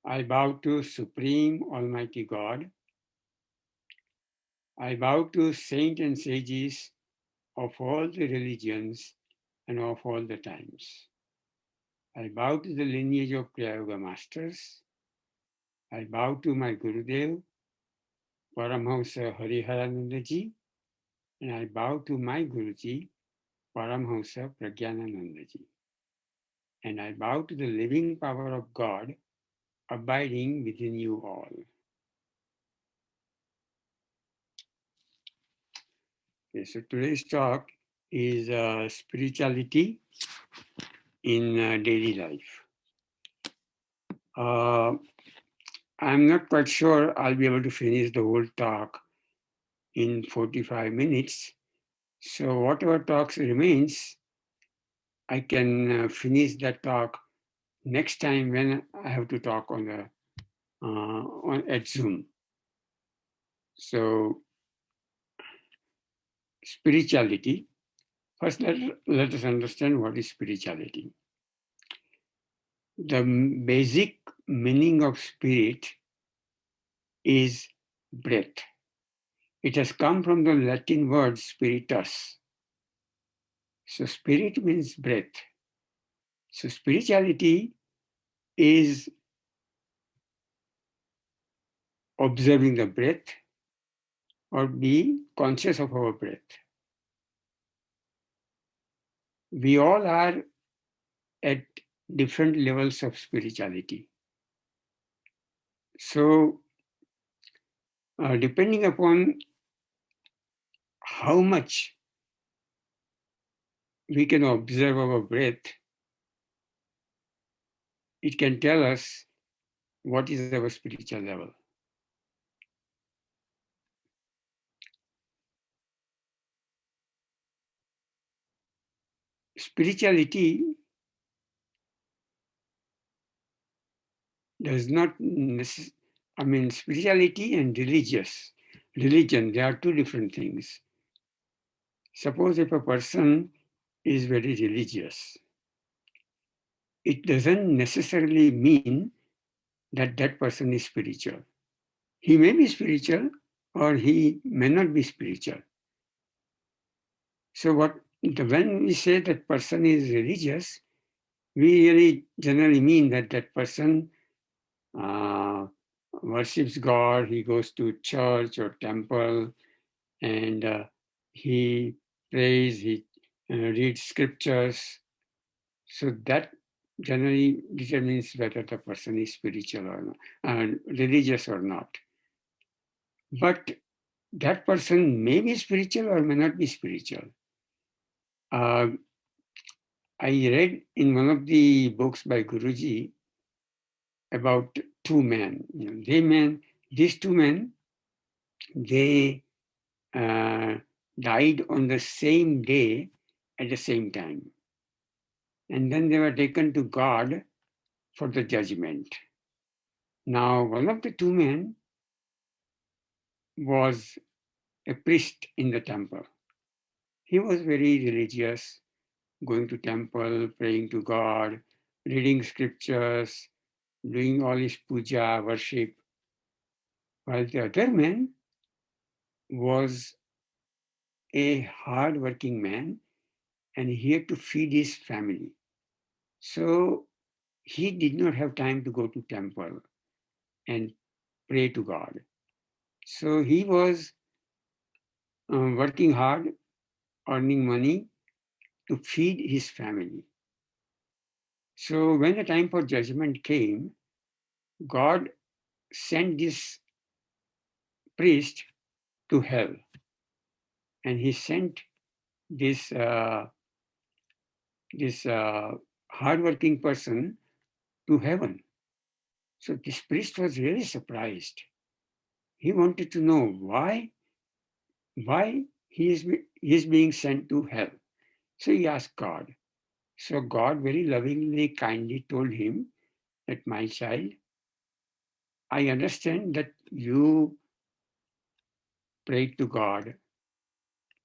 I bow to Supreme Almighty God. I bow to saints and sages of all the religions and of all the times. I bow to the lineage of Kriya Yoga masters. I bow to my Gurudev, Paramhamsa Hariharanandaji, and I bow to my Guruji, Paramhamsa Pragyananandaji. And I bow to the living power of God abiding within you all. Okay, so today's talk is spirituality in daily life. I'm not quite sure I'll be able to finish the whole talk in 45 minutes. So whatever talks remains, I can finish that talk next time when I have to talk at Zoom. So spirituality. First, let us understand what is spirituality. The basic meaning of spirit is breath. It has come from the Latin word spiritus. So spirit means breath. So spirituality is observing the breath or be conscious of our breath. We all are at different levels of spirituality. So depending upon how much we can observe our breath, it can tell us what is our spiritual level. Spirituality does not spirituality and religion, they are two different things. Suppose if a person is very religious, it doesn't necessarily mean that that person is spiritual. He may be spiritual or he may not be spiritual. So when we say that person is religious, we really generally mean that that person worships God, he goes to church or temple, and he prays, he reads scriptures. So that generally determines whether the person is spiritual or not, religious or not. But that person may be spiritual or may not be spiritual. I read in one of the books by Guruji about two men. These two men, they died on the same day at the same time. And then they were taken to God for the judgment. Now, one of the two men was a priest in the temple. He was very religious, going to temple, praying to God, reading scriptures, doing all his puja, worship. While the other man was a hard-working man and he had to feed his family. So he did not have time to go to temple and pray to God. So he was working hard, earning money to feed his family. So when the time for judgment came, God sent this priest to hell. And he sent this, this hardworking person to heaven. So this priest was really surprised. He wanted to know why he is being sent to hell. So he asked God. So God very lovingly, kindly told him that, my child, I understand that you prayed to God,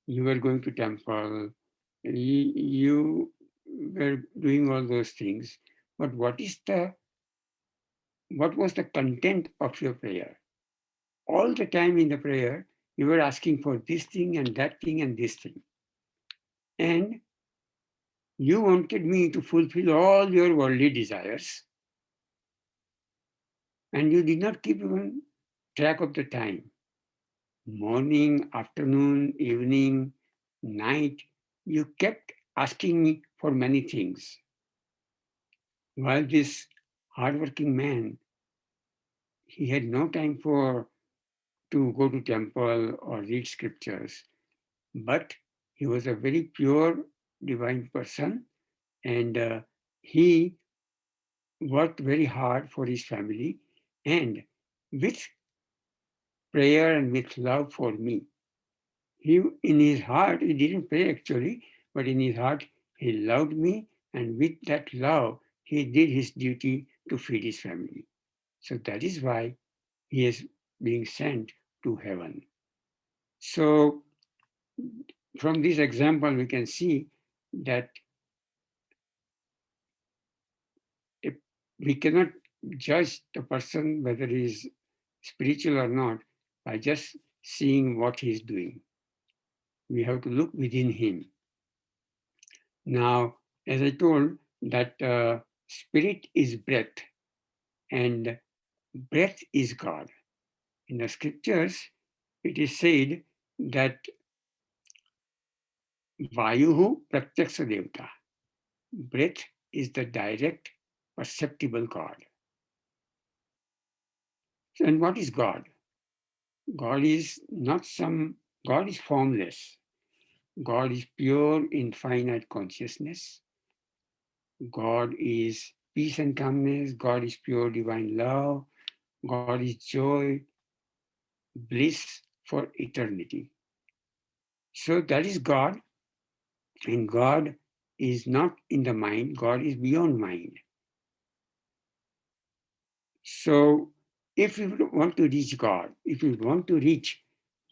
you were going to temple, you were doing all those things. But what is the what was the content of your prayer? All the time in the prayer, you were asking for this thing and that thing and this thing. And you wanted me to fulfill all your worldly desires. And you did not keep even track of the time. Morning, afternoon, evening, night, you kept asking me for many things. While this hardworking man, he had no time to go to temple or read scriptures, but he was a very pure divine person, and he worked very hard for his family, and with prayer and with love for me. He, in his heart, he didn't pray actually, but in his heart, he loved me, and with that love, he did his duty to feed his family. So that is why he is being sent to heaven. So from this example, we can see that if we cannot judge the person whether he is spiritual or not by just seeing what he is doing. We have to look within him. Now, as I told, that spirit is breath and breath is God. In the scriptures, it is said that Vayuhu Pratyaksha Devta. Breath is the direct perceptible God. And what is God? God is not God is formless. God is pure infinite consciousness. God is peace and calmness. God is pure divine love. God is joy, bliss for eternity. So that is God, and God is not in the mind, God is beyond mind. So if we want to reach God, if we want to reach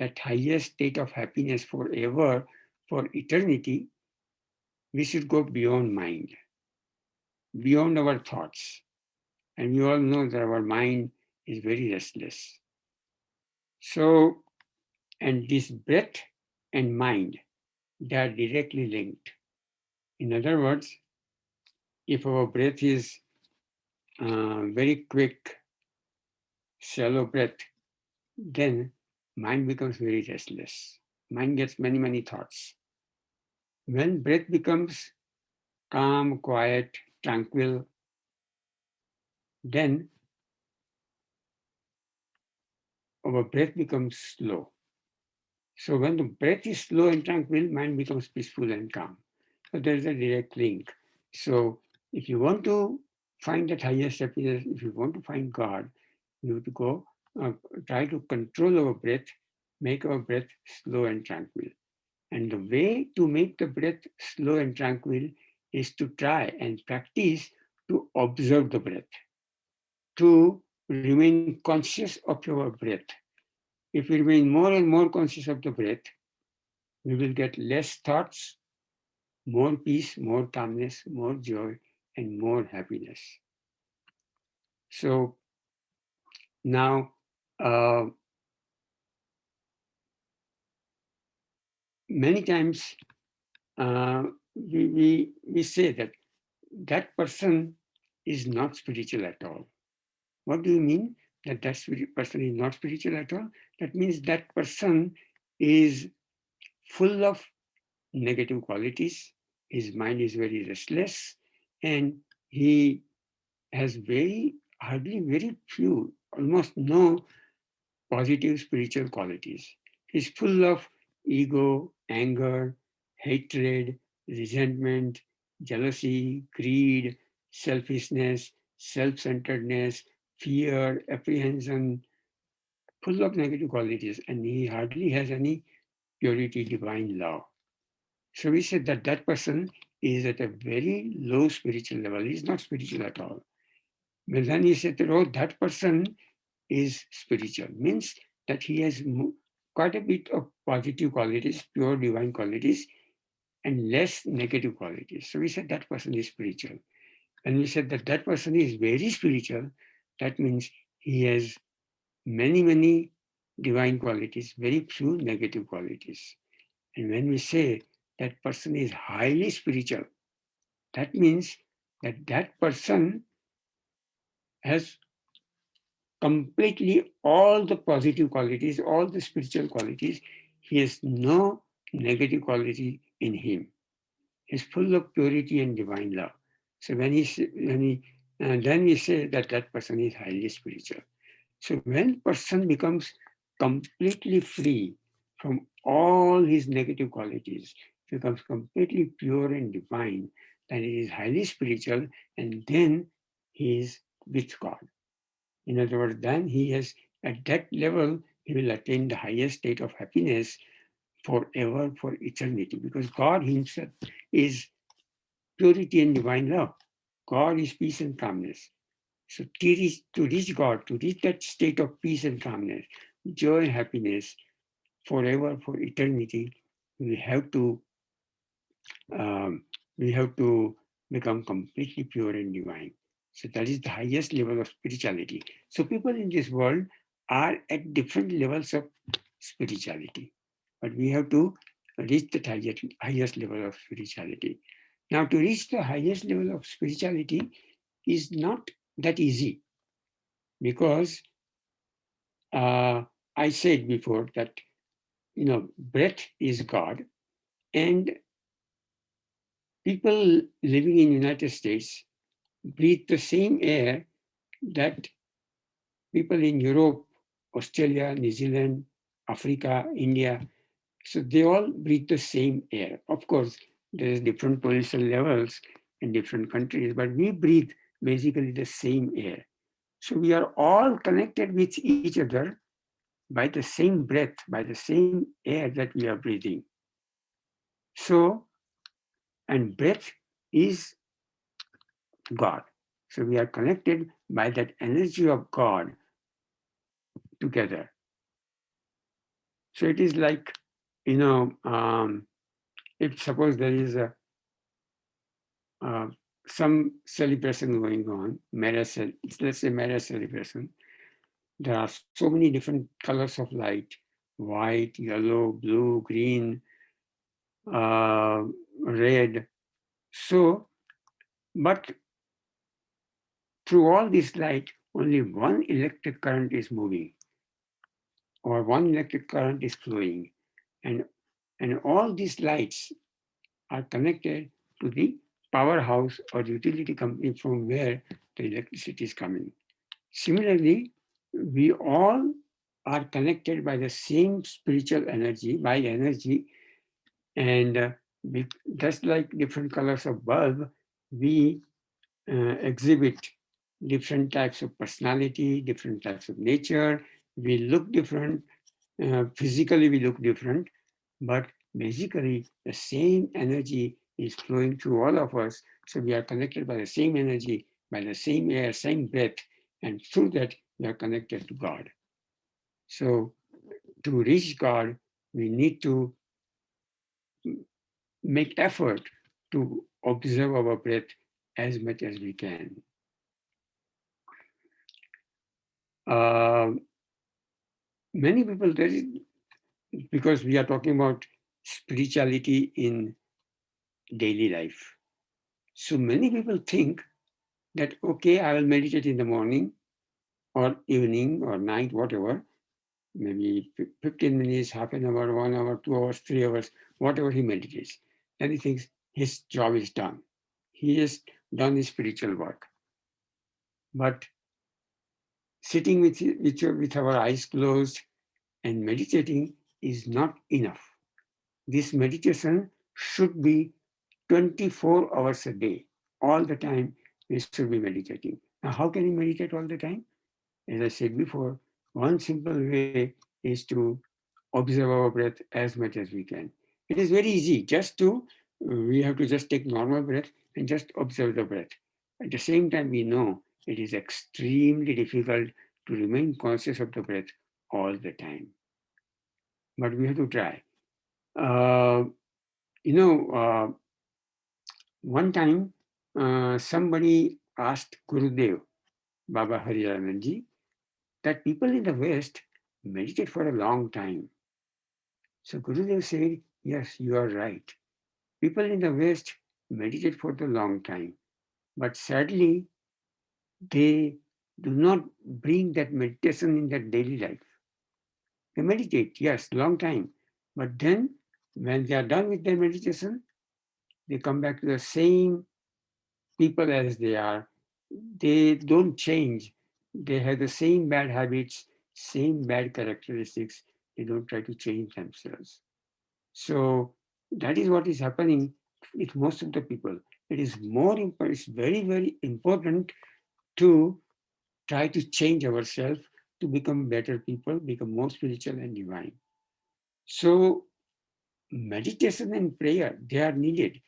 that highest state of happiness forever, for eternity, we should go beyond mind, beyond our thoughts. And we all know that our mind is very restless. So, and this breath and mind, they are directly linked. In other words, if our breath is very quick, shallow breath, then mind becomes very restless. Mind gets many, many thoughts. When breath becomes calm, quiet, tranquil, then our breath becomes slow. So when the breath is slow and tranquil, mind becomes peaceful and calm. So there is a direct link. So if you want to find that highest happiness, if you want to find God, you have to go try to control our breath, make our breath slow and tranquil. And the way to make the breath slow and tranquil is to try and practice to observe the breath, to remain conscious of your breath. If we remain more and more conscious of the breath, we will get less thoughts, more peace, more calmness, more joy, and more happiness. So now, many times we say that that person is not spiritual at all. What do you mean that person is not spiritual at all? That means that person is full of negative qualities. His mind is very restless, and he has very few, almost no positive spiritual qualities. He's full of ego, anger, hatred, resentment, jealousy, greed, selfishness, self centeredness, fear, apprehension, full of negative qualities, and he hardly has any purity, divine love. So we said that that person is at a very low spiritual level. He's not spiritual at all. But then he said that, oh, that person is spiritual, means that he has quite a bit of positive qualities, pure divine qualities, and less negative qualities. So we said that person is spiritual. And we said that that person is very spiritual, That means he has many, many divine qualities, very few negative qualities. And when we say that person is highly spiritual, that means that that person has completely all the positive qualities, all the spiritual qualities. He has no negative quality in him. He's full of purity and divine love. So then we say that that person is highly spiritual. So when person becomes completely free from all his negative qualities, becomes completely pure and divine, then he is highly spiritual, and then he is with God. In other words, then he has, at that level, he will attain the highest state of happiness forever, for eternity, because God himself is purity and divine love. God is peace and calmness. So to reach God, to reach that state of peace and calmness, joy and happiness forever, for eternity, we have to um, we have to become completely pure and divine. So that is the highest level of spirituality. So people in this world are at different levels of spirituality, but we have to reach the highest level of spirituality. Now, to reach the highest level of spirituality is not that easy, because I said before that breath is God, and people living in United States breathe the same air that people in Europe, Australia, New Zealand, Africa, India. So they all breathe the same air. Of course, there's different pollution levels in different countries, but we breathe basically the same air. So we are all connected with each other by the same breath, by the same air that we are breathing. So, and breath is God. So we are connected by that energy of God together. So it is like, you know, if suppose there is uh, some celebration going on, let's say marriage celebration, there are so many different colors of light, white, yellow, blue, green, uh, red. So, but through all this light, only one electric current is moving, or one electric current is flowing. And, and all these lights are connected to the powerhouse or utility company from where the electricity is coming. Similarly, we all are connected by the same spiritual energy, by energy, and just like different colors of bulb, we exhibit different types of personality, different types of nature. We look different, physically we look different, but basically the same energy is flowing through all of us. So we are connected by the same energy, by the same air, same breath, and through that we are connected to God. So to reach God, we need to make effort to observe our breath as much as we can. Uh, Many people, because we are talking about spirituality in daily life. So many people think that, okay, I will meditate in the morning or evening or night, whatever, maybe 15 minutes, half an hour, 1 hour, 2 hours, 3 hours, whatever he meditates. Then he thinks his job is done. He has done his spiritual work. But sitting with our eyes closed and meditating is not enough. This meditation should be 24 hours a day. All the time we should be meditating. Now, how can you meditate all the time? As I said before, one simple way is to observe our breath as much as we can. It is very easy. We have to just take normal breath and just observe the breath. At the same time, we know it is extremely difficult to remain conscious of the breath all the time. But we have to try. Uh, you know, one time somebody asked Gurudev, Baba Harirananji, that people in the West meditate for a long time. So Gurudev said, yes, you are right. People in the West meditate for the long time. But sadly, they do not bring that meditation in their daily life. They meditate, yes, long time. But then when they are done with their meditation, they come back to the same people as they are. They don't change. They have the same bad habits, same bad characteristics. They don't try to change themselves. So that is what is happening with most of the people. It is more important, it's very, very important to try to change ourselves to become better people, become more spiritual and divine. So meditation and prayer, they are needed.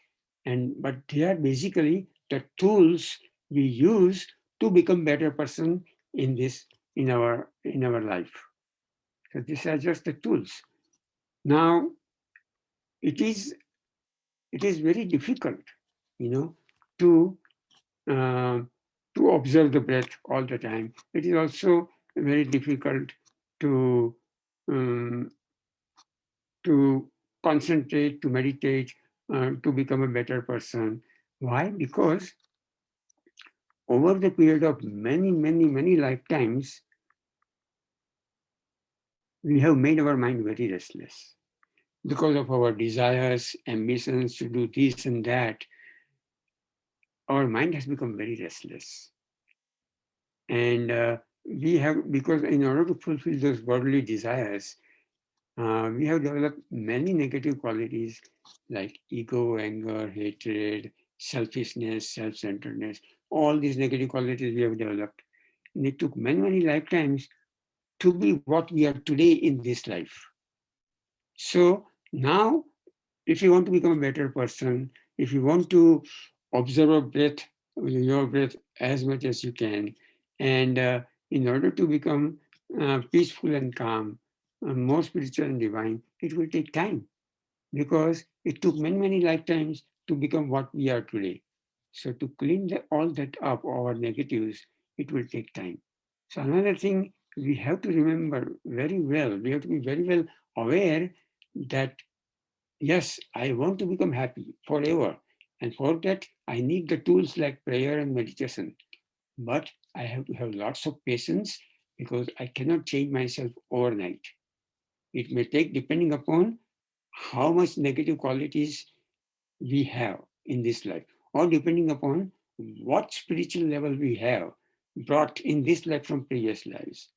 But they are basically the tools we use to become better person in this in our life. So these are just the tools. Now it is it is very difficult, you know, to uh, to observe the breath all the time. It is also very difficult to um, to concentrate, to meditate, to become a better person. Why? Because over the period of many, many, many lifetimes, we have made our mind very restless. Because of our desires, ambitions to do this and that, our mind has become very restless. And because in order to fulfill those worldly desires, we have developed many negative qualities like ego, anger, hatred, selfishness, self centeredness. All these negative qualities we have developed. And it took many, many lifetimes to be what we are today in this life. So now, if you want to become a better person, if you want to observe your breath as much as you can, and in order to become peaceful and calm, more spiritual and divine, it will take time because it took many, many lifetimes to become what we are today. So to clean all that up, our negatives, it will take time. So another thing we have to remember very well, we have to be very well aware that yes, I want to become happy forever. And for that, I need the tools like prayer and meditation. But I have to have lots of patience because I cannot change myself overnight. It may take, depending upon how much negative qualities we have in this life, or depending upon what spiritual level we have brought in this life from previous lives,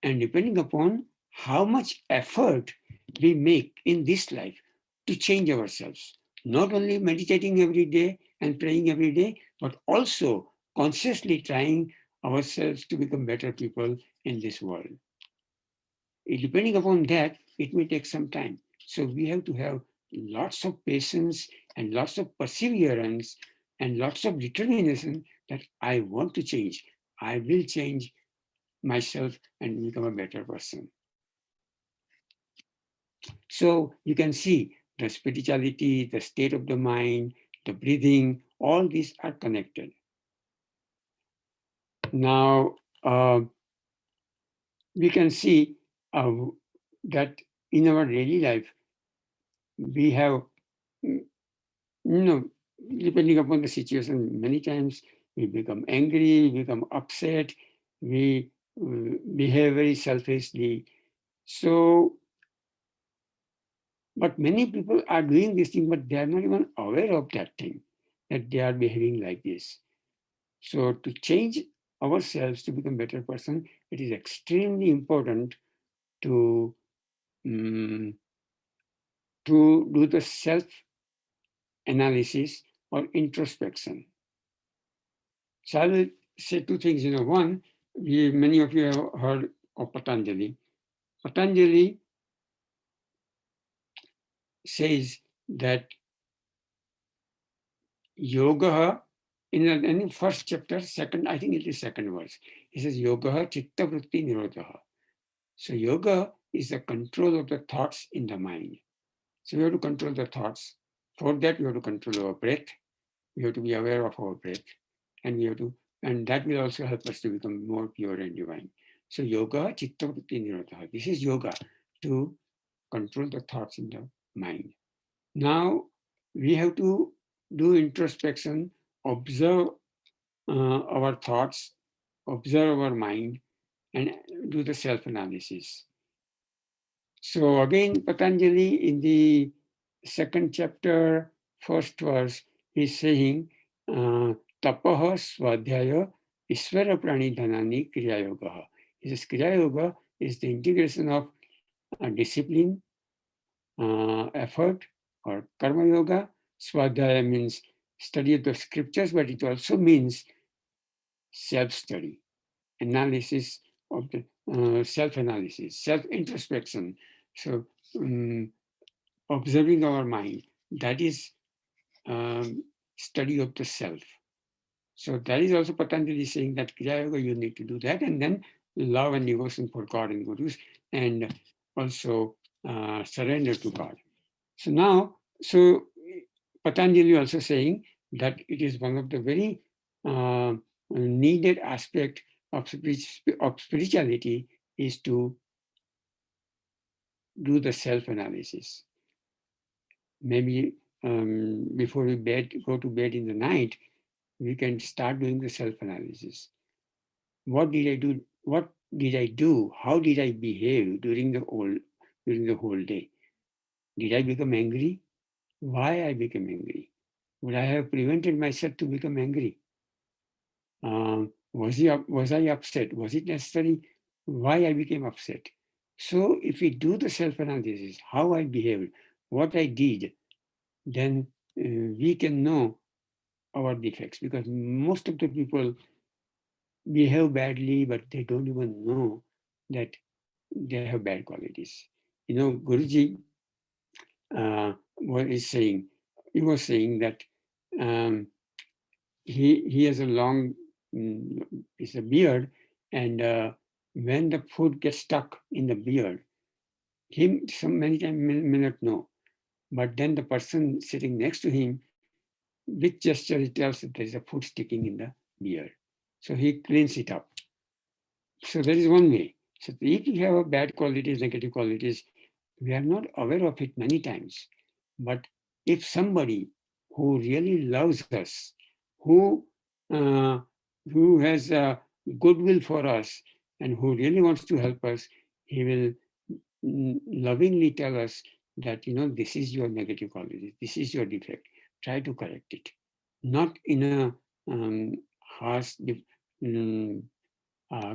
and depending upon how much effort we make in this life to change ourselves, not only meditating every day and praying every day, but also consciously trying ourselves to become better people in this world. Depending upon that, it may take some time. So we have to have lots of patience and lots of perseverance and lots of determination that I want to change. I will change myself and become a better person. So you can see the spirituality, the state of the mind, the breathing, all these are connected. Now, we can see that in our daily life, we have, you know, depending upon the situation, many times we become angry, we become upset, we behave very selfishly. So, but many people are doing this thing, but they are not even aware of that thing, that they are behaving like this. So to change ourselves to become a better person, it is extremely important to, um, to do the self-analysis or introspection. So I will say two things. One, many of you have heard of Patanjali. Patanjali says that yoga, in the first chapter, second, I think it is second verse, he says yoga chitta vritti nirodha. So yoga is the control of the thoughts in the mind. So we have to control the thoughts. For that, we have to control our breath. We have to be aware of our breath. And we have to And that will also help us to become more pure and divine. So yoga, chittavritti nirodha. This is yoga to control the thoughts in the mind. Now we have to do introspection, observe our thoughts, observe our mind, and do the self-analysis. So again, Patanjali in the second chapter, first verse, is saying, tapaha swadhyaya isvara pranidhanani kriya yoga. He says kriya yoga is the integration of discipline, effort, or karma yoga. Swadhyaya means study of the scriptures, but it also means self-study, analysis of the self-analysis, self-introspection. So um, observing our mind, that is study of the self. So that is also Patanjali saying that Kriya Yoga, you need to do that, and then love and devotion for God and Gurus, and also surrender to God. So now, so Patanjali also saying that it is one of the very needed aspect of spirituality is to do the self-analysis. Maybe before we go to bed in the night, we can start doing the self-analysis. What did I do? What did I do? How did I behave during the whole day? Did I become angry? Why I became angry? Would I have prevented myself to become angry? Was I upset? Was it necessary? Why I became upset? So if we do the self-analysis, how I behaved, what I did, then we can know our defects, because most of the people behave badly, but they don't even know that they have bad qualities. You know, Guruji saying, he was saying that um, he has a long, it's a beard, and when the food gets stuck in the beard, him some many times may not know, but then the person sitting next to him, with gesture, he tells that there is a food sticking in the beard. So he cleans it up. So that is one way. So if we have bad qualities, negative qualities, we are not aware of it many times. But if somebody who really loves us, who uh, who has goodwill for us, and who really wants to help us, he will lovingly tell us that, you know, this is your negative quality, this is your defect. Try to correct it, not in a harsh, um, uh,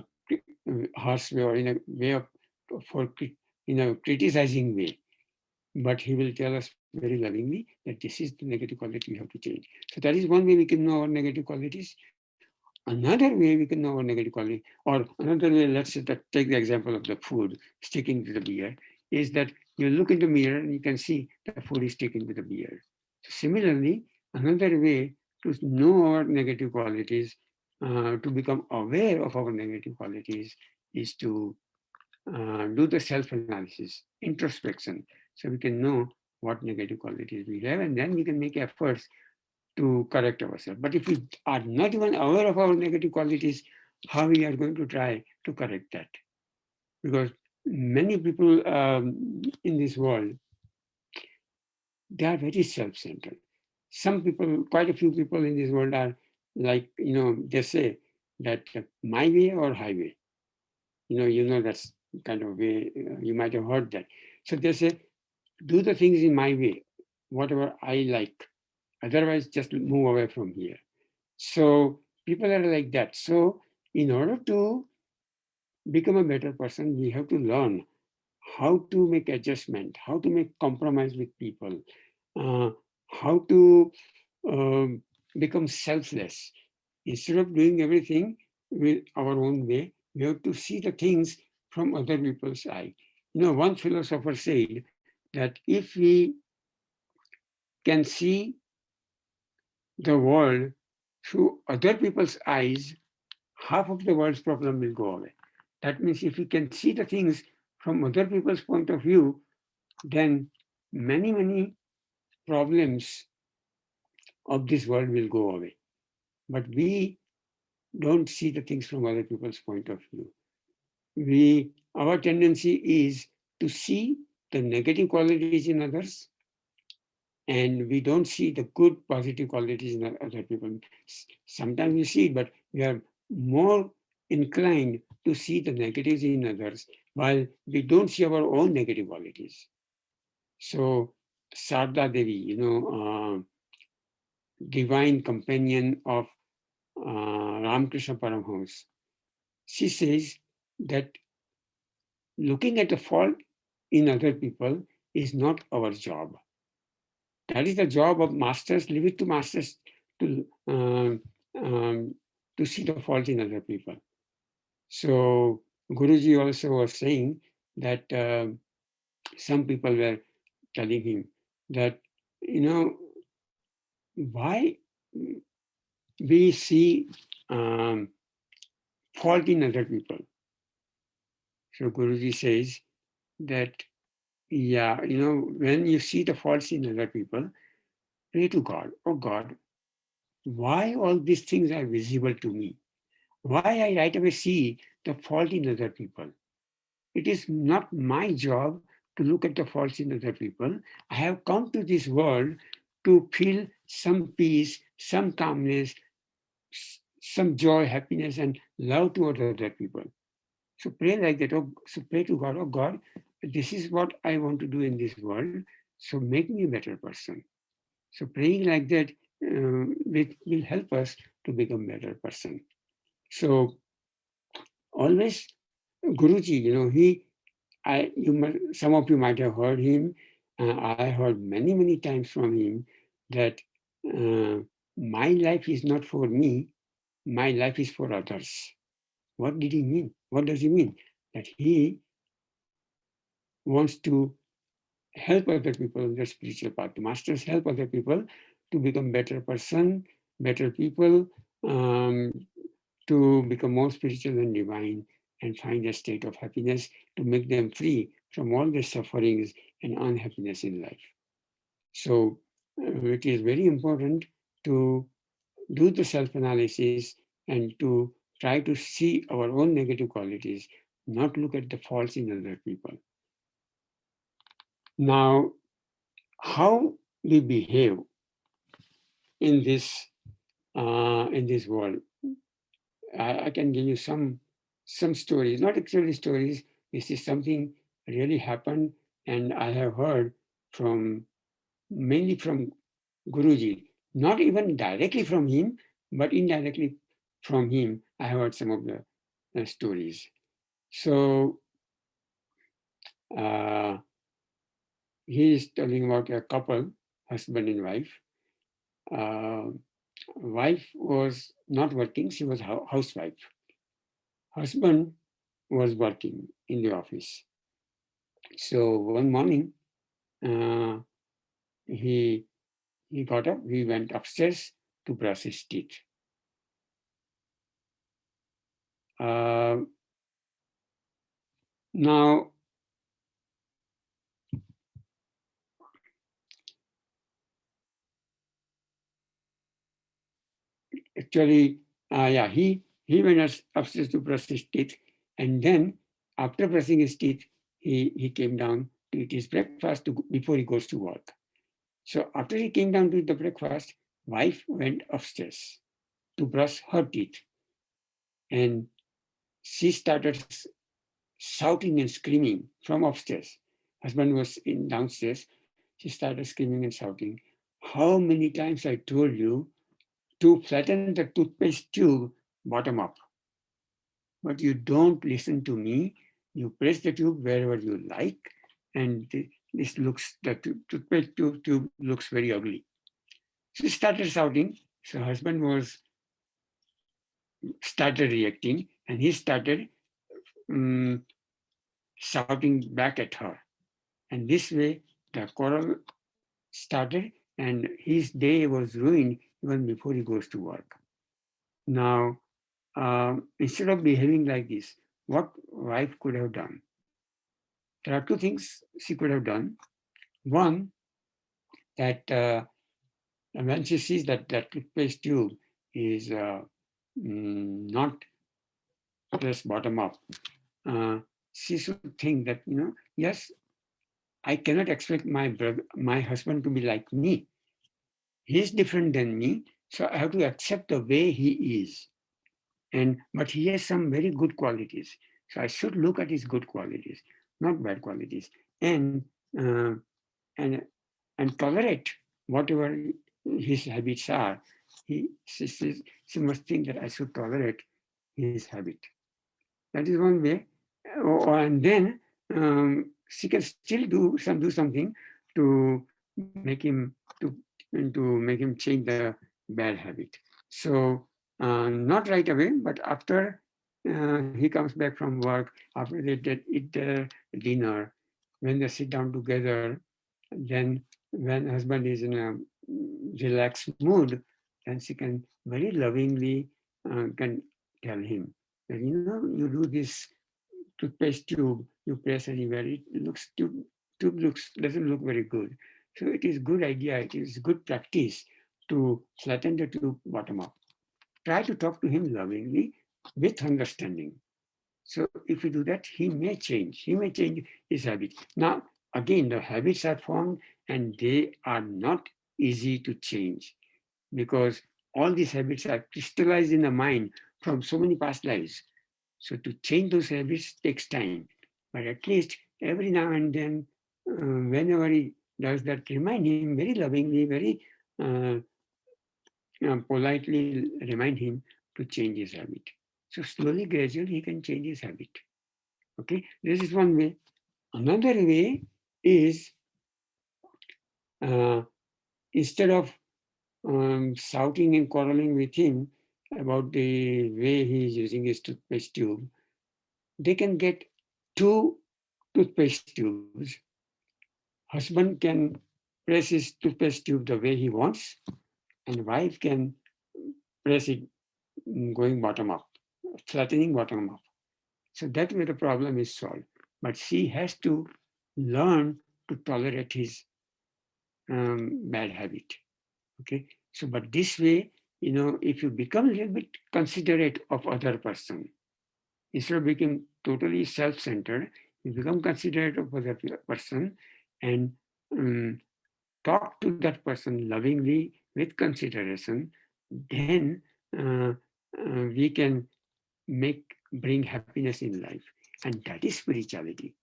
harsh way, or in a way of for criticizing way, but he will tell us very lovingly that this is the negative quality you have to change. So that is one way we can know our negative qualities. Another way we can know our negative quality, or another way, let's say that, take the example of the food sticking to the beard, is that you look in the mirror and you can see the food is sticking to the beard. So similarly, another way to know our negative qualities, to become aware of our negative qualities, is to do the self-analysis, introspection, so we can know what negative qualities we have, and then we can make efforts to correct ourselves. But if we are not even aware of our negative qualities, how we are going to try to correct that? Because many people in this world, they are very self-centered. Some people, quite a few people in this world are like, they say that my way or highway. That's kind of way, you might have heard that. So they say, do the things in my way, whatever I like. Otherwise, just move away from here. So people are like that. So in order to become a better person, we have to learn how to make adjustment, how to make compromise with people, uh, how to um, become selfless. Instead of doing everything with our own way, we have to see the things from other people's eye. One philosopher said that if we can see the world through other people's eyes, half of the world's problem will go away. That means if we can see the things from other people's point of view, then many, many problems of this world will go away. But we don't see the things from other people's point of view. Our tendency is to see the negative qualities in others, and we don't see the good positive qualities in other people. Sometimes we see it, but we are more inclined to see the negatives in others while we don't see our own negative qualities. So Sarda Devi, divine companion of Ramakrishna Paramhans, she says that looking at the fault in other people is not our job. That is the job of masters. Leave it to masters to um, to see the fault in other people. So Guruji also was saying that some people were telling him that, why we see fault in other people. So Guruji says that, yeah, when you see the faults in other people, pray to God. Oh God, why all these things are visible to me? Why I right away see the fault in other people? It is not my job to look at the faults in other people. I have come to this world to feel some peace, some calmness, some joy, happiness, and love towards other people. So pray like that. So pray to God, oh God, this is what I want to do in this world. So make me a better person. So praying like that will help us to become a better person. So always Guruji, some of you might have heard him. I heard many times from him that uh, my life is not for me, my life is for others. What did he mean? What does he mean? That he wants to help other people on their spiritual path. The masters help other people to become better person, better people, um, to become more spiritual and divine and find a state of happiness to make them free from all their sufferings and unhappiness in life. So it is very important to do the self-analysis and to try to see our own negative qualities, not look at the faults in other people. Now, how we behave in this world. I can give you some stories, not actually stories. This is something really happened, and I have heard from mainly from Guruji, not even directly from him, but indirectly from him. I heard some of the stories. So uh, he is telling about a couple, husband and wife. Uh, Wife was not working; she was housewife. Husband was working in the office. So one morning, uh, he he got up. He went upstairs to brush his teeth. Uh, Now, actually, yeah, he went upstairs to brush his teeth, and then after brushing his teeth, he came down to eat his breakfast before he goes to work. So after he came down to eat the breakfast, wife went upstairs to brush her teeth, and she started shouting and screaming from upstairs. Husband was in downstairs. She started screaming and shouting, "How many times I told you to flatten the toothpaste tube bottom up, but you don't listen to me. You press the tube wherever you like, and the toothpaste tube looks very ugly." She started shouting. So husband was started reacting, and he started um, shouting back at her. And this way, the quarrel started, and his day was ruined even before he goes to work. Now, instead of behaving like this, what wife could have done? There are two things she could have done. One, that when she sees that that toothpaste tube is not just bottom up. Uh, she should think that, yes, I cannot expect my brother, my husband to be like me. He's different than me, so I have to accept the way he is. And but he has some very good qualities, so I should look at his good qualities, not bad qualities, and uh, and and tolerate whatever his habits are. She must think that I should tolerate his habit. That is one way. And then she can still do something to make him to make him change the bad habit. So not right away, but after he comes back from work, after they eat their dinner, when they sit down together, then when husband is in a relaxed mood, then she can very lovingly can tell him that, you do this toothpaste tube, you press anywhere, it looks tube looks doesn't look very good. So it is good idea, it is good practice to flatten the tube bottom up. Try to talk to him lovingly with understanding. So if you do that, he may change. He may change his habit. Now, again, the habits are formed and they are not easy to change because all these habits are crystallized in the mind from so many past lives. So to change those habits takes time. But at least every now and then, whenever he does that, remind him very lovingly, very uh, politely remind him to change his habit. So slowly, gradually, he can change his habit. Okay, this is one way. Another way is uh, instead of shouting and quarreling with him about the way he is using his toothpaste tube, they can get two toothpaste tubes. Husband can press his toothpaste tube the way he wants, and wife can press it going bottom up, flattening bottom up. So that way the problem is solved. But she has to learn to tolerate his bad habit. Okay. So, but this way, if you become a little bit considerate of other person, instead of becoming totally self-centered, you become considerate of other person and um, talk to that person lovingly with consideration, then we can bring happiness in life. And that is spirituality.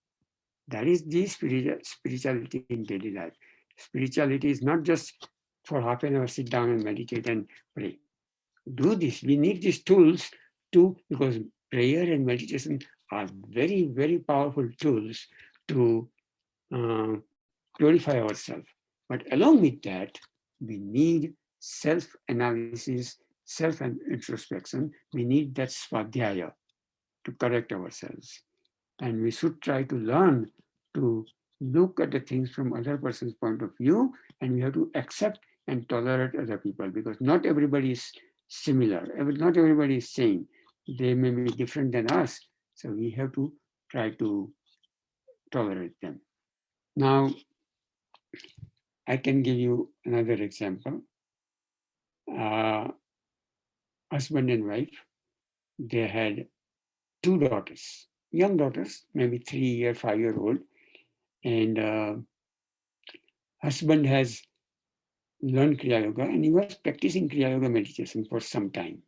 That is the spirituality in daily life. Spirituality is not just for half an hour sit down and meditate and pray. Do this. We need these tools too, because prayer and meditation are very, very powerful tools to uh, purify ourselves. But along with that, we need self-analysis, self-introspection. We need that swadhyaya to correct ourselves. And we should try to learn to look at the things from other person's point of view, and we have to accept and tolerate other people because not everybody is similar. Not everybody is same. They may be different than us. So we have to try to tolerate them. Now, I can give you another example. Uh, Husband and wife, they had two daughters, young daughters, maybe 3 year, 5 year old, and husband has learned Kriya Yoga and he was practicing Kriya Yoga meditation for some time.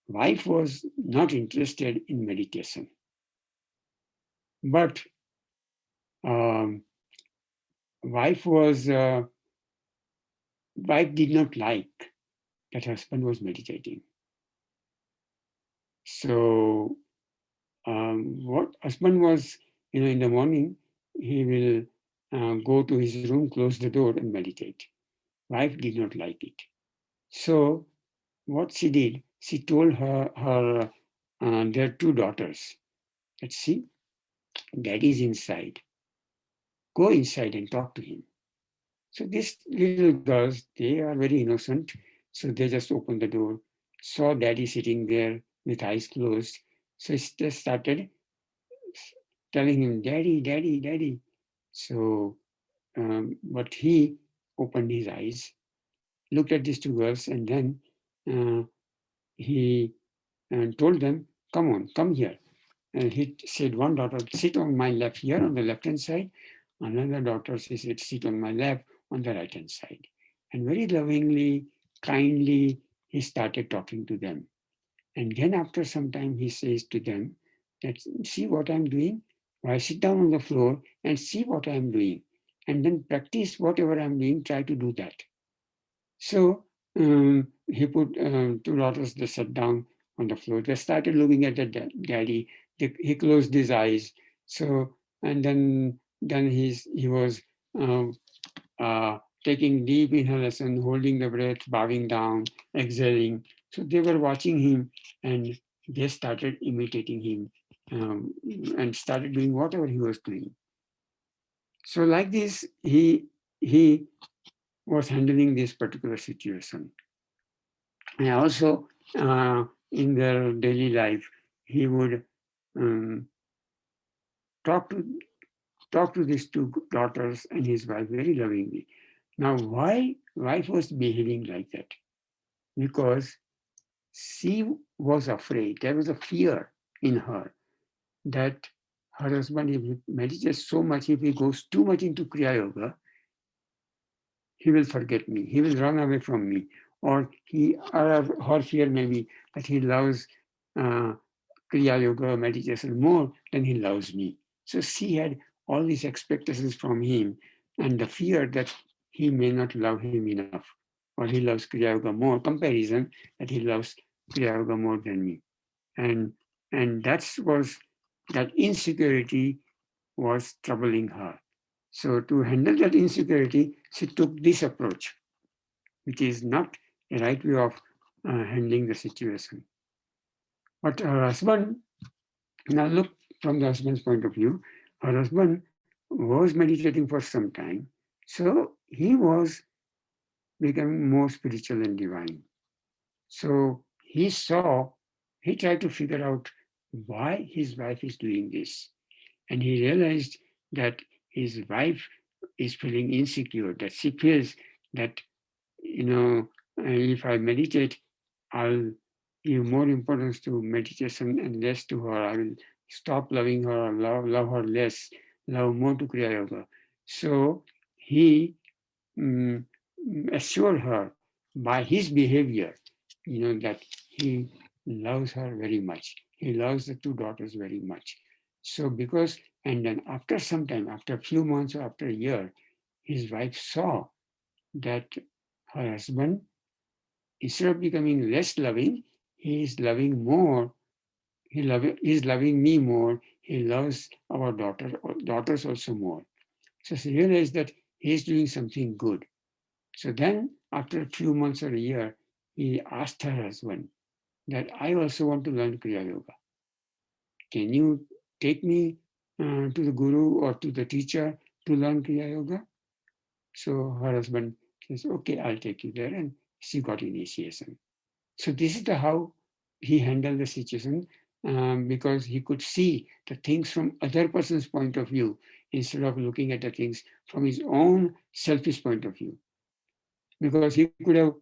Wife was not interested in meditation, but um, wife was wife did not like that husband was meditating. So what husband was, in the morning he will go to his room, close the door, and meditate. Wife did not like it. So what she did, she told her their two daughters, let's see, daddy's inside. Go inside and talk to him. So these little girls, they are very innocent. So they just opened the door, saw daddy sitting there with eyes closed. So they started telling him, daddy, daddy, daddy. So, but he opened his eyes, looked at these two girls, and then uh, he told them, come on, come here. And he said, one daughter, sit on my left here on the left-hand side. Another daughter, she said, sit on my left on the right-hand side. And very lovingly, kindly, he started talking to them. And then after some time, he says to them, that, see what I'm doing? Why sit down on the floor and see what I'm doing. And then practice whatever I'm doing, try to do that. So he put two daughters, they sat down on the floor. They started looking at the daddy. He closed his eyes. So, and then he was um, taking deep inhalation, holding the breath, bowing down, exhaling. So they were watching him and they started imitating him and started doing whatever he was doing. So like this, he was handling this particular situation. And also in their daily life, he would um, talk to talk to these two daughters and his wife very lovingly. Now, why wife was behaving like that? Because she was afraid. There was a fear in her that her husband, if he meditates so much, if he goes too much into Kriya Yoga, he will forget me. He will run away from me. Or her fear may be that he loves uh, Kriya Yoga meditation more than he loves me. So she had all these expectations from him and the fear that he may not love him enough, or he loves Kriya Yoga more, comparison that he loves Kriya Yoga more than me. And that insecurity was troubling her. So to handle that insecurity, she took this approach, which is not a right way of handling the situation. But her husband, now look from the husband's point of view, her husband was meditating for some time. So he was becoming more spiritual and divine. So he tried to figure out why his wife is doing this. And he realized that his wife is feeling insecure, that she feels that, if I meditate, I'll give more importance to meditation and less to her. I will stop loving her, love her less, love more to Kriya Yoga. So he um, assured her by his behavior, that he loves her very much. He loves the two daughters very much. So and then after some time, after a few months or after a year, his wife saw that her husband, instead of becoming less loving, he is loving more. He's loving me more. He loves our daughters also more. So she realized that he is doing something good. So then, after a few months or a year, he asked her husband that I also want to learn Kriya Yoga. Can you take me to the guru or to the teacher to learn Kriya Yoga? So her husband says, okay, I'll take you there. And she got initiation. So this is how he handled the situation because he could see the things from other person's point of view instead of looking at the things from his own selfish point of view. Because he could have,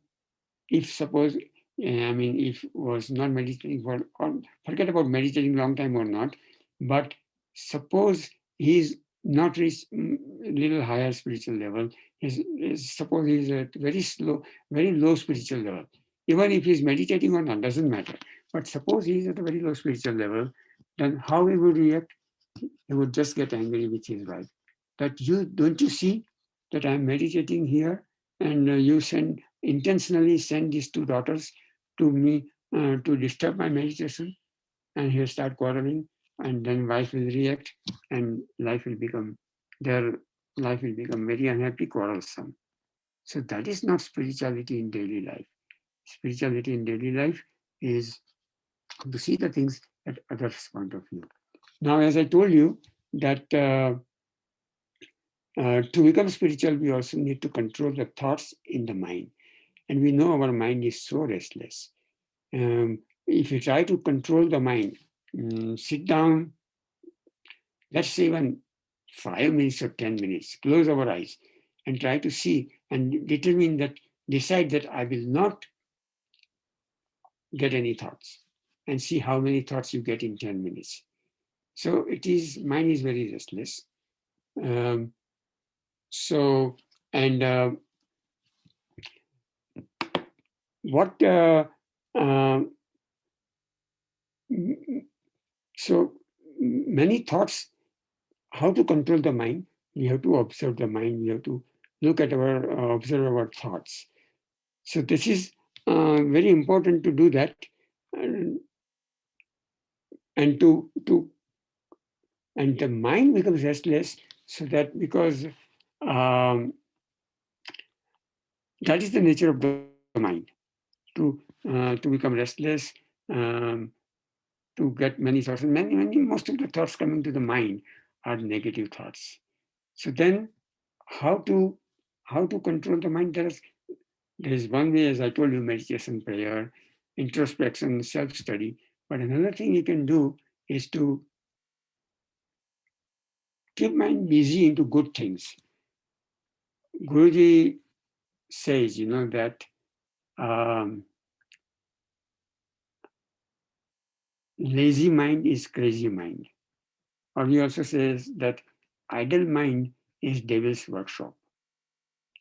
if suppose, if was not meditating or forget about meditating long time or not, but suppose he's not reached little higher spiritual level, suppose he's at very low spiritual level. Even if he's meditating or not, doesn't matter. But suppose he's at a very low spiritual level, then how he would react? He would just get angry with his wife. That don't you see that I'm meditating here and you intentionally send these two daughters to me to disturb my meditation, and he'll start quarreling, and then wife will react, and their life will become very unhappy, quarrelsome. So that is not spirituality in daily life. Spirituality in daily life is to see the things at others' point of view. Now, as I told you, that to become spiritual, we also need to control the thoughts in the mind. And we know our mind is so restless. If you try to control the mind, sit down, let's say even 5 minutes or 10 minutes, close our eyes and try to see and decide that I will not get any thoughts and see how many thoughts you get in 10 minutes. So mine is very restless. Um, so, and what, uh, so many thoughts, how to control the mind? We have to observe the mind. We have to look at observe our thoughts. So this is very important to do that, and, and and the mind becomes restless. So that because that is the nature of the mind, to become restless, um, to get many thoughts. And most of the thoughts coming to the mind are negative thoughts. So then, how to how to control the mind? There is one way, as I told you, meditation, prayer, introspection, self-study. But another thing you can do is to keep mind busy into good things. Guruji says, that um, lazy mind is crazy mind. Or he also says that idle mind is devil's workshop.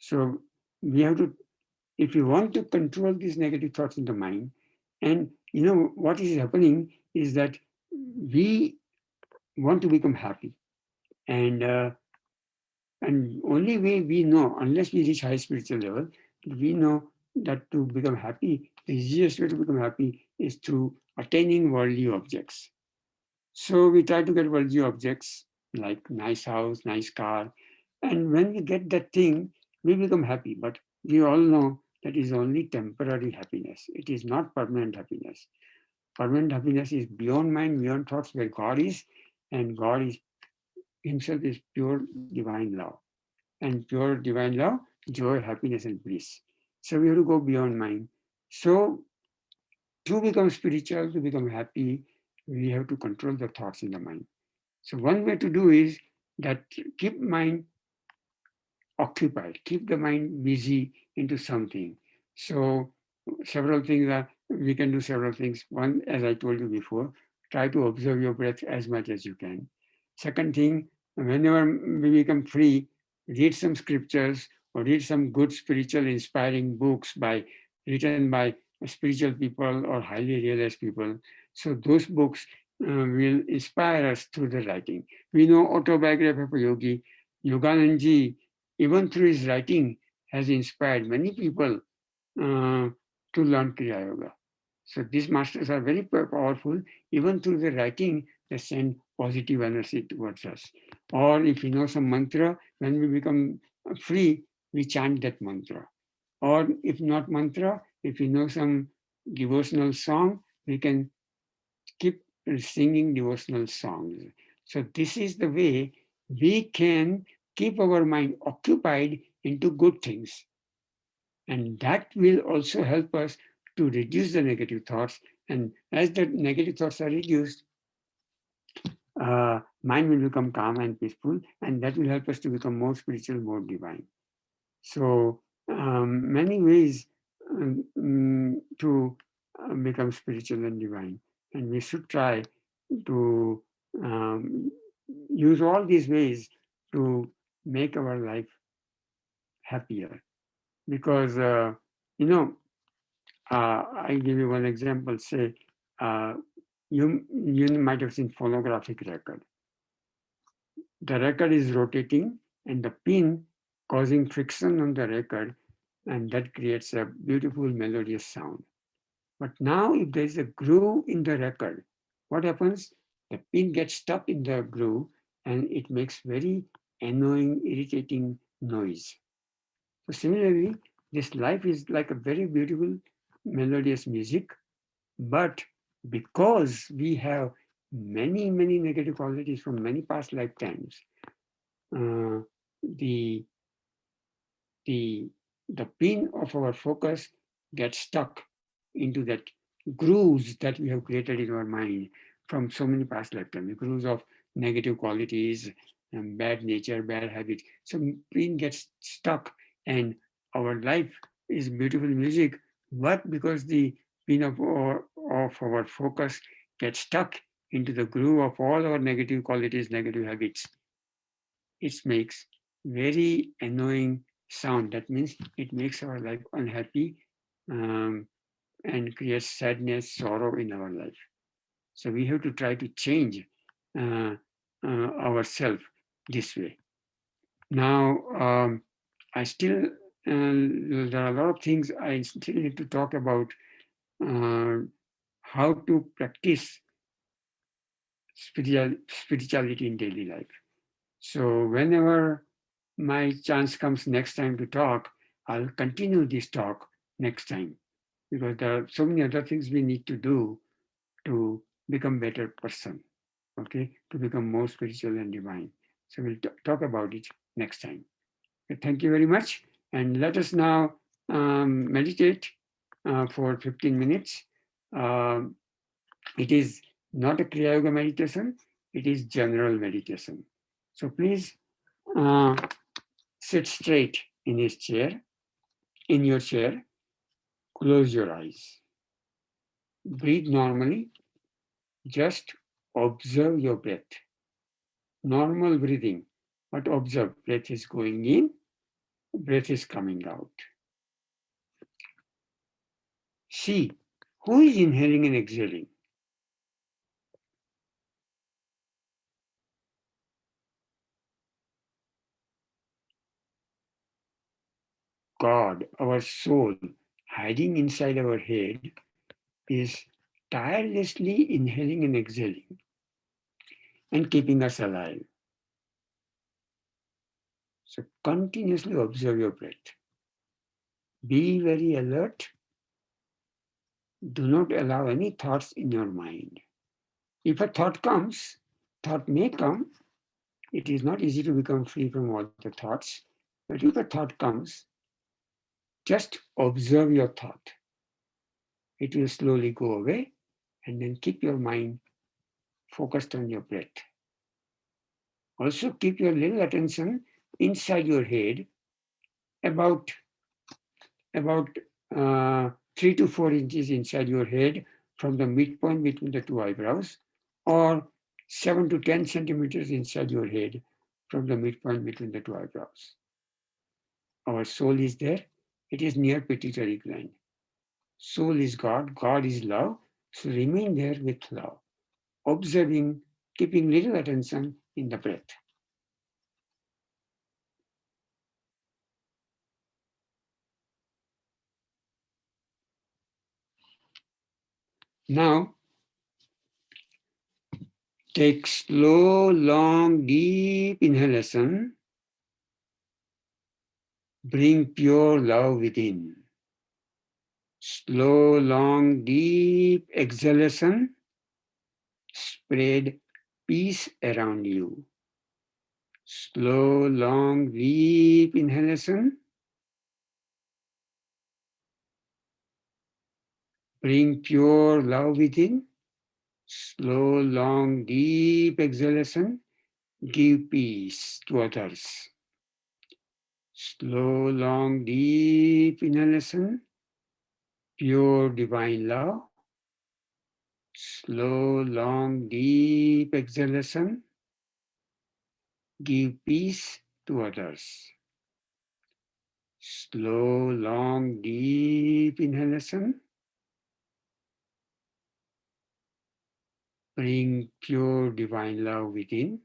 So we have to, if we want to control these negative thoughts in the mind, and what is happening is that we want to become happy, and only way we know, unless we reach high spiritual level, we know that to become happy, the easiest way to become happy is through attaining worldly objects. So we try to get worldly objects like nice house, nice car, and when we get that thing, we become happy. But we all know that is only temporary happiness. It is not permanent happiness. Permanent happiness is beyond mind, beyond thoughts, where God is, and God is Himself is pure divine love. And pure divine love, joy, happiness, and bliss. So we have to go beyond mind. So to become spiritual, to become happy, we have to control the thoughts in the mind. So one way to do is that keep mind occupied, keep the mind busy into something. So several things are, we can do several things. One, as I told you before, try to observe your breath as much as you can. Second thing, whenever we become free, read some scriptures or read some good spiritual inspiring books written by spiritual people or highly realized people. So those books will inspire us through the writing. We know autobiography of a yogi, Yogananji, even through his writing, has inspired many people to learn Kriya Yoga. So these masters are very powerful. Even through the writing, they send positive energy towards us. Or if we know some mantra, when we become free, we chant that mantra. Or if not mantra, if we know some devotional song, we can keep singing devotional songs. So this is the way we can keep our mind occupied into good things. And that will also help us to reduce the negative thoughts. And as the negative thoughts are reduced, mind will become calm and peaceful, and that will help us to become more spiritual, more divine. So many ways to become spiritual and divine. And we should try to um, use all these ways to make our life happier. Because, you know, I give you one example. Say, uh, you might have seen phonographic record. The record is rotating and the pin causing friction on the record, and that creates a beautiful melodious sound. But now if there is a groove in the record, what happens? The pin gets stuck in the groove and it makes very annoying, irritating noise. So similarly, this life is like a very beautiful, melodious music, but because we have many negative qualities from many past lifetimes, uh, the the the pin of our focus gets stuck into that grooves that we have created in our mind from so many past lifetimes, the grooves of negative qualities and bad nature, bad habits. So pin gets stuck, and our life is beautiful music, but because the spin of our focus gets stuck into the groove of all our negative qualities, negative habits. It makes very annoying sound. That means it makes our life unhappy, um, and creates sadness, sorrow in our life. So we have to try to change uh, ourselves this way. Now, I still, there are a lot of things I still need to talk about, uh, how to practice spirituality in daily life. So whenever my chance comes next time to talk, I'll continue this talk next time, because there are so many other things we need to do to become better person, okay, to become more spiritual and divine. So we'll talk about it next time. Thank you very much. And let us now meditate for 15 minutes. Um, it is not a Kriya Yoga meditation, it is general meditation. So please uh, sit straight in his chair, in your chair, close your eyes, breathe normally, just observe your breath. Normal breathing, but observe, breath is going in, breath is coming out. See, who is inhaling and exhaling? God, our soul, hiding inside our head, is tirelessly inhaling and exhaling and keeping us alive. So continuously observe your breath. Be very alert. Do not allow any thoughts in your mind. If a thought comes, thought may come, it is not easy to become free from all the thoughts. But if a thought comes, just observe your thought. It will slowly go away, and then keep your mind focused on your breath. Also keep your little attention inside your head, about about 3 to 4 inches inside your head from the midpoint between the two eyebrows, or 7 to 10 centimeters inside your head from the midpoint between the two eyebrows. Our soul is there. It is near pituitary gland. Soul is God. God is love. So remain there with love, observing, keeping little attention in the breath. Now, take slow, long, deep inhalation. Bring pure love within. Slow, long, deep exhalation. Spread peace around you. Slow, long, deep inhalation. Bring pure love within. Slow, long, deep exhalation. Give peace to others. Slow, long, deep inhalation. Pure divine love. Slow, long, deep exhalation. Give peace to others. Slow, long, deep inhalation. Bring pure divine love within.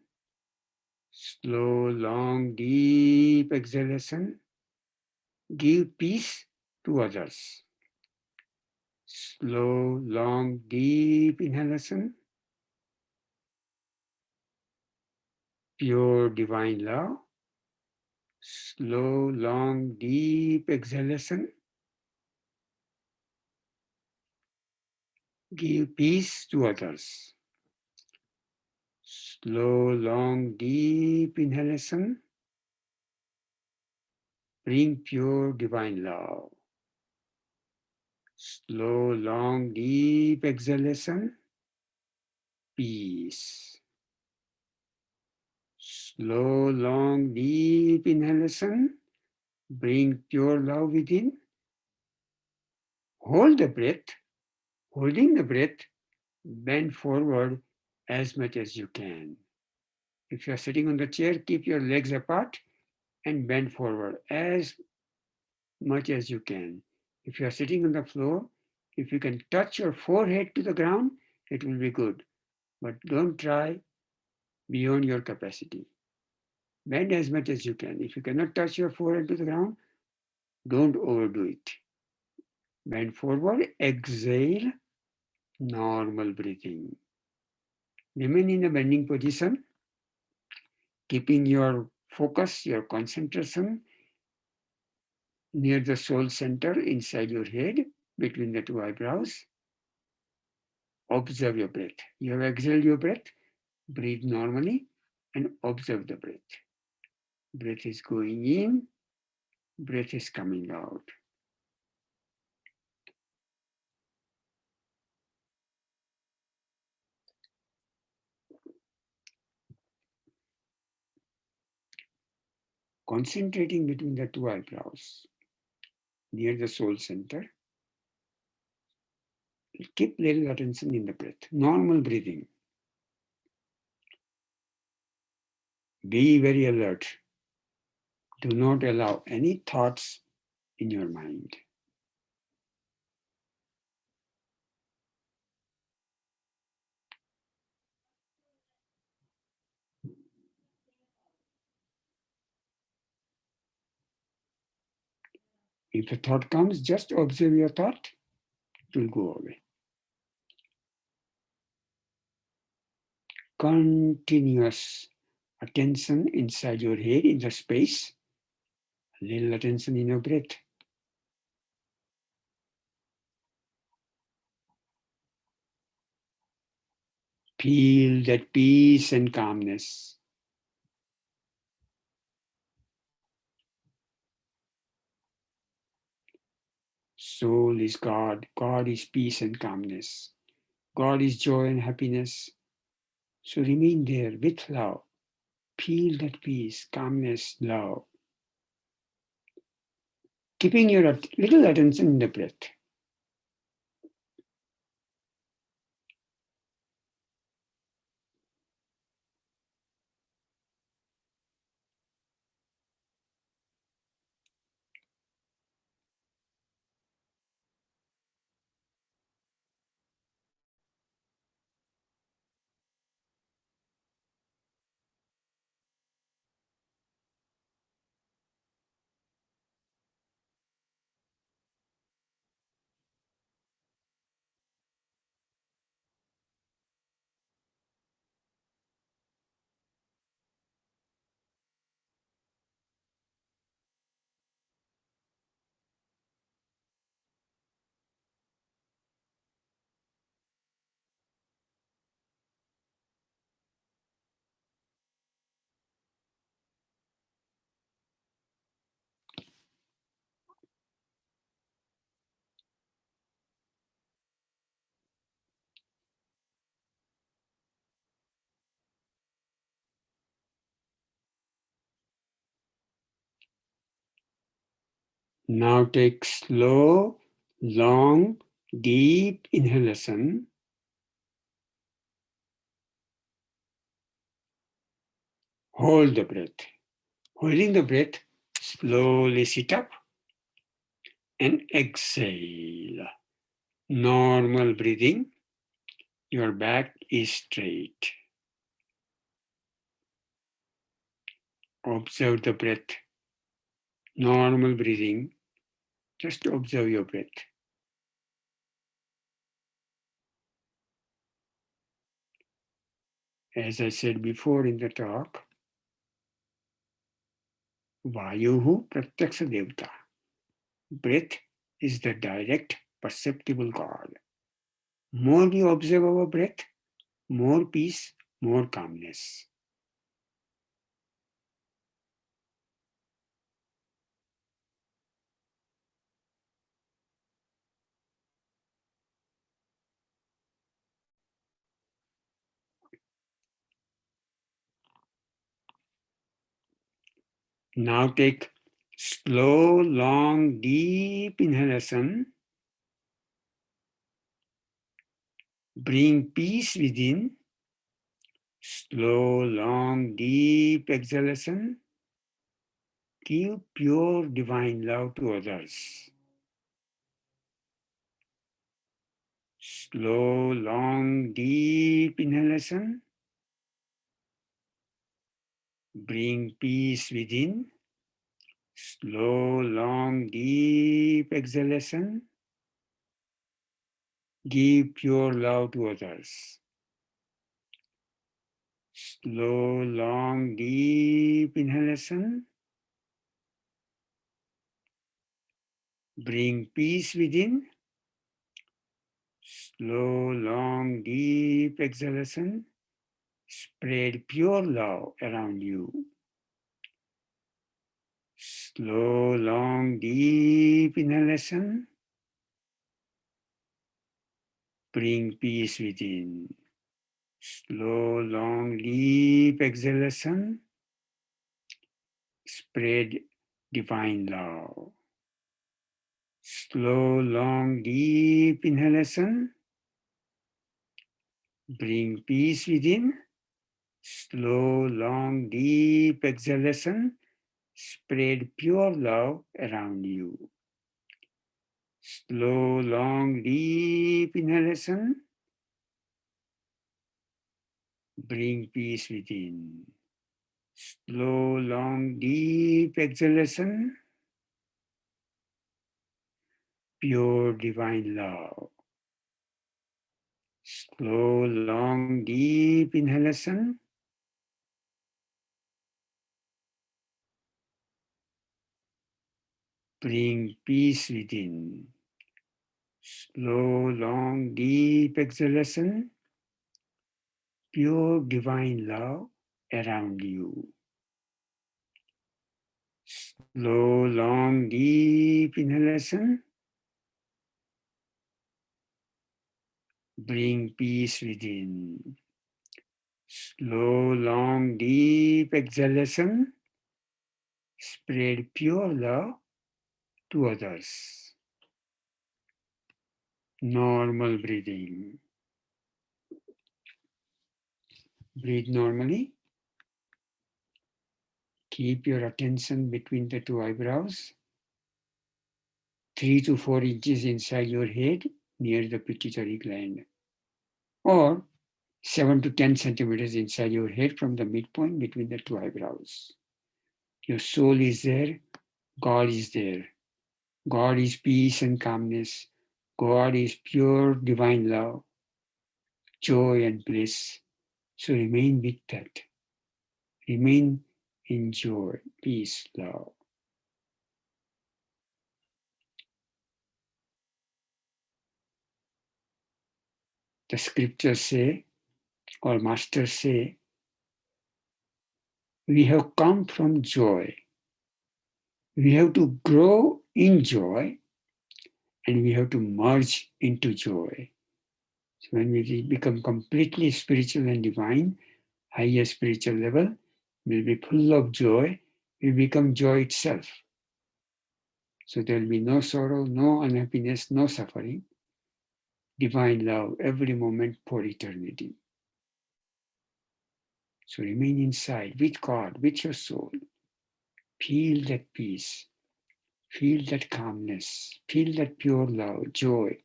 Slow, long, deep exhalation. Give peace to others. Slow, long, deep inhalation. Pure divine love. Slow, long, deep exhalation. Give peace to others. Slow, long, deep inhalation. Bring pure divine love. Slow, long, deep exhalation. Peace. Slow, long, deep inhalation. Bring pure love within. Hold the breath Holding the breath, bend forward as much as you can. If you are sitting on the chair, keep your legs apart and bend forward as much as you can. If you are sitting on the floor, if you can touch your forehead to the ground, it will be good. But don't try beyond your capacity. Bend as much as you can. If you cannot touch your forehead to the ground, don't overdo it. Bend forward, exhale, normal breathing. Remain in a bending position, keeping your focus, your concentration near the soul center inside your head, between the two eyebrows. Observe your breath. You have exhaled your breath, breathe normally and observe the breath. Breath is going in, breath is coming out. Concentrating between the two eyebrows near the soul center. Keep little attention in the breath. Normal breathing. Be very alert. Do not allow any thoughts in your mind. If a thought comes, just observe your thought, it will go away. Continuous attention inside your head in the space, little attention in your breath. Feel that peace and calmness. Soul is God. God is peace and calmness. God is joy and happiness. So remain there with love. Feel that peace, calmness, love. Keeping your little attention in the breath. Now take slow, long, deep inhalation. Hold the breath. Holding the breath, slowly sit up and exhale. Normal breathing. Your back is straight. Observe the breath. Normal breathing. Just observe your breath. As I said before in the talk, Vayuhu Pratyaksha Devta. Breath is the direct perceptible God. More we observe our breath, more peace, more calmness. Now take slow, long, deep inhalation. Bring peace within. Slow, long, deep exhalation. Give pure divine love to others. Slow, long, deep inhalation. Bring peace within. Slow, long, deep exhalation. Give pure love to others. Slow, long, deep inhalation. Bring peace within. Slow, long, deep exhalation. Spread pure love around you. Slow, long, deep inhalation. Bring peace within. Slow, long, deep exhalation. Spread divine love. Slow, long, deep inhalation. Bring peace within. Slow, long, deep exhalation. Spread pure love around you. Slow, long, deep inhalation. Bring peace within. Slow, long, deep exhalation. Pure divine love. Slow, long, deep inhalation. Bring peace within. Slow, long, deep exhalation. Pure divine love around you. Slow, long, deep inhalation. Bring peace within. Slow, long, deep exhalation. Spread pure love to others. Normal breathing. Breathe normally. Keep your attention between the two eyebrows, 3 to 4 inches inside your head near the pituitary gland, or 7 to 10 centimeters inside your head from the midpoint between the two eyebrows. Your soul is there, God is there. God is peace and calmness. God is pure divine love, joy and bliss. So remain with that. Remain in joy, peace, love. The scriptures say, or masters say, we have come from joy. We have to grow in joy and we have to merge into joy. So when we become completely spiritual and divine, higher spiritual level, we'll be full of joy. We become joy itself. So there will be no sorrow, no unhappiness, no suffering. Divine love every moment for eternity. So remain inside with God, with your soul. Feel that peace. Feel that calmness. Feel that pure love, joy.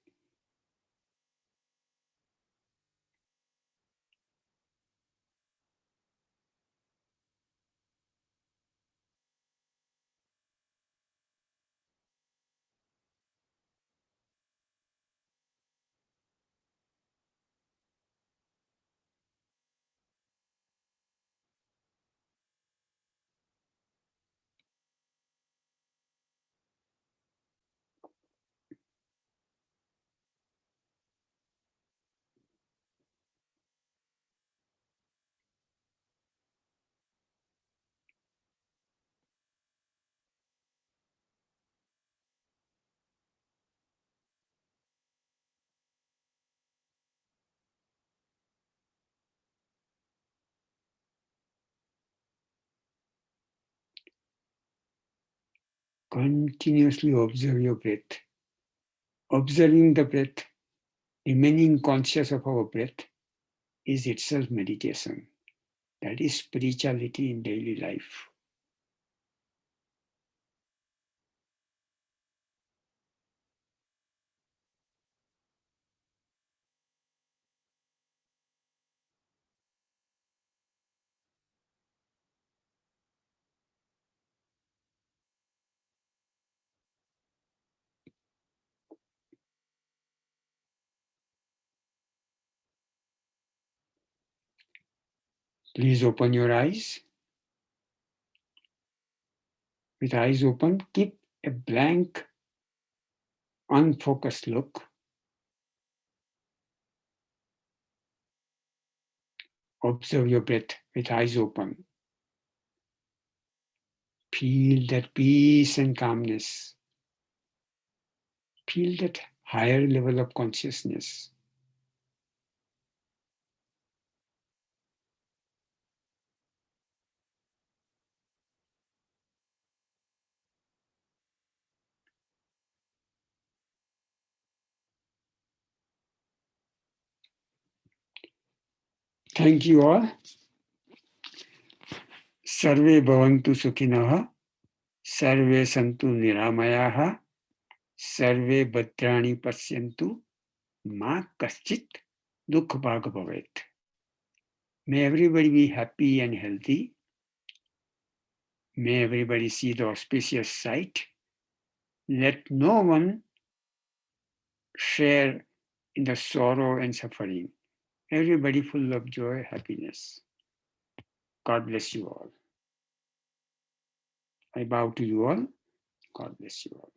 Continuously observe your breath. Observing the breath remaining conscious of our breath is itself meditation. That is spirituality in daily life. Please open your eyes. With eyes open, keep a blank, unfocused look. Observe your breath with eyes open. Feel that peace and calmness. Feel that higher level of consciousness. Thank you all. Sarve bhavantu sukhinah, sarve santu niramayaha, sarve bhadrani pasyantu, ma kaschit dukh bhag bhavet. May everybody be happy and healthy. May everybody see the auspicious sight. Let no one share in the sorrow and suffering. Everybody full of joy, happiness. God bless you all. I bow to you all. God bless you all.